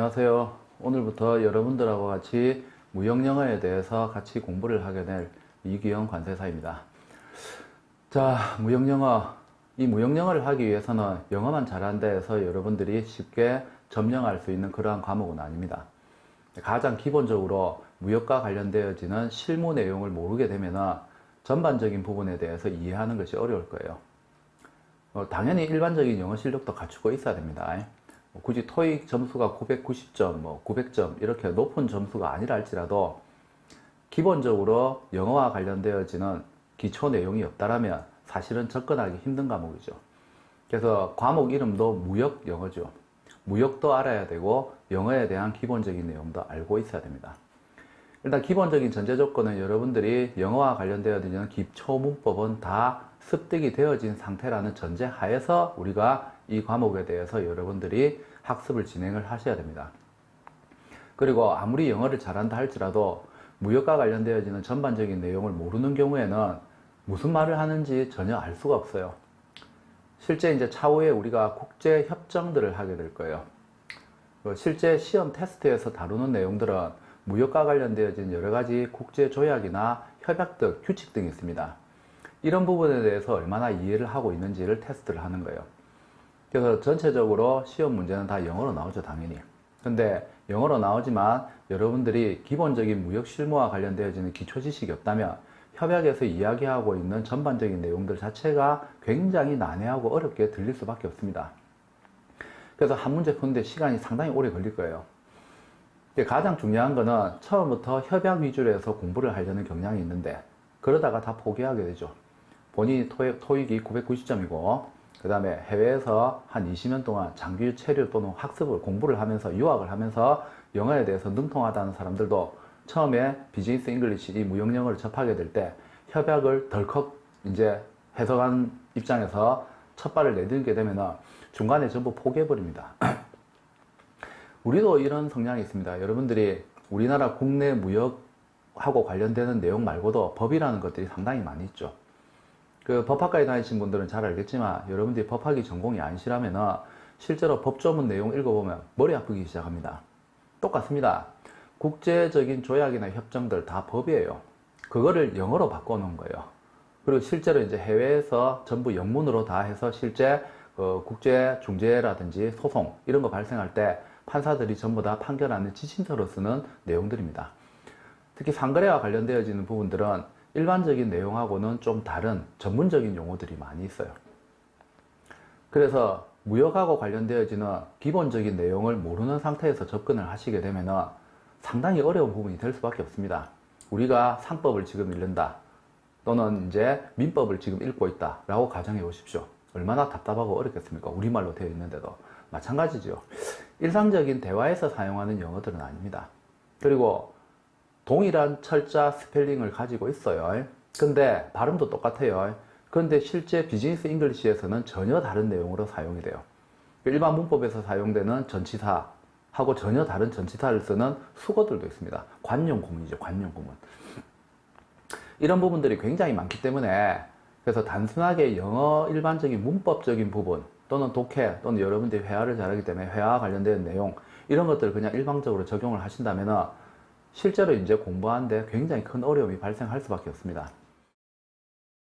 안녕하세요. 오늘부터 여러분들하고 같이 무역영어에 대해서 같이 공부를 하게 될 이기영 관세사입니다. 자, 무역영어. 이 무역영어를 하기 위해서는 영어만 잘한다 해서 여러분들이 쉽게 점령할 수 있는 그러한 과목은 아닙니다. 가장 기본적으로 무역과 관련되어지는 실무 내용을 모르게 되면 전반적인 부분에 대해서 이해하는 것이 어려울 거예요. 당연히 일반적인 영어 실력도 갖추고 있어야 됩니다. 굳이 토익 점수가 990점, 900점 이렇게 높은 점수가 아니라 할지라도 기본적으로 영어와 관련되어지는 기초 내용이 없다라면 사실은 접근하기 힘든 과목이죠. 그래서 과목 이름도 무역 영어죠. 무역도 알아야 되고 영어에 대한 기본적인 내용도 알고 있어야 됩니다. 일단 기본적인 전제 조건은 여러분들이 영어와 관련되어지는 기초 문법은 다 습득이 되어진 상태라는 전제 하에서 우리가 이 과목에 대해서 여러분들이 학습을 진행을 하셔야 됩니다. 그리고 아무리 영어를 잘한다 할지라도 무역과 관련되어지는 전반적인 내용을 모르는 경우에는 무슨 말을 하는지 전혀 알 수가 없어요. 실제 이제 차후에 우리가 국제 협정들을 하게 될 거예요. 실제 시험 테스트에서 다루는 내용들은 무역과 관련되어진 여러 가지 국제 조약이나 협약들, 규칙 등이 있습니다. 이런 부분에 대해서 얼마나 이해를 하고 있는지를 테스트를 하는 거예요. 그래서 전체적으로 시험 문제는 다 영어로 나오죠, 당연히. 근데 영어로 나오지만 여러분들이 기본적인 무역 실무와 관련되어지는 기초 지식이 없다면 협약에서 이야기하고 있는 전반적인 내용들 자체가 굉장히 난해하고 어렵게 들릴 수밖에 없습니다. 그래서 한 문제 푸는데 시간이 상당히 오래 걸릴 거예요. 가장 중요한 거는 처음부터 협약 위주로 해서 공부를 하려는 경향이 있는데 그러다가 다 포기하게 되죠. 본인이 토익이 990점이고 그 다음에 해외에서 한 20년 동안 장기 체류 또는 학습을 공부를 하면서 유학을 하면서 영어에 대해서 능통하다는 사람들도 처음에 비즈니스 잉글리시 이 무역 영어를 접하게 될 때 협약을 덜컥 이제 해석한 입장에서 첫 발을 내딛게 되면 중간에 전부 포기해버립니다. 우리도 이런 성향이 있습니다. 여러분들이 우리나라 국내 무역하고 관련되는 내용 말고도 법이라는 것들이 상당히 많이 있죠. 그 법학과에 다니신 분들은 잘 알겠지만 여러분들이 법학이 전공이 아니시라면 실제로 법조문 내용 읽어보면 머리 아프기 시작합니다. 똑같습니다. 국제적인 조약이나 협정들 다 법이에요. 그거를 영어로 바꿔놓은 거예요. 그리고 실제로 이제 해외에서 전부 영문으로 다 해서 실제 국제 중재라든지 소송 이런 거 발생할 때 판사들이 전부 다 판결하는 지침서로 쓰는 내용들입니다. 특히 상거래와 관련되어지는 부분들은 일반적인 내용하고는 좀 다른 전문적인 용어들이 많이 있어요. 그래서 무역하고 관련되어지는 기본적인 내용을 모르는 상태에서 접근을 하시게 되면 상당히 어려운 부분이 될 수밖에 없습니다. 우리가 상법을 지금 읽는다 또는 이제 민법을 지금 읽고 있다 라고 가정해 보십시오. 얼마나 답답하고 어렵겠습니까? 우리말로 되어 있는데도. 마찬가지죠. 일상적인 대화에서 사용하는 영어들은 아닙니다. 그리고 동일한 철자 스펠링을 가지고 있어요. 근데 발음도 똑같아요. 그런데 실제 비즈니스 잉글리시에서는 전혀 다른 내용으로 사용이 돼요. 일반 문법에서 사용되는 전치사하고 전혀 다른 전치사를 쓰는 수거들도 있습니다. 관용구문이죠, 관용구문. 이런 부분들이 굉장히 많기 때문에 그래서 단순하게 영어 일반적인 문법적인 부분 또는 독해 또는 여러분들이 회화를 잘하기 때문에 회화와 관련된 내용 이런 것들을 그냥 일방적으로 적용을 하신다면 실제로 이제 공부하는데 굉장히 큰 어려움이 발생할 수밖에 없습니다.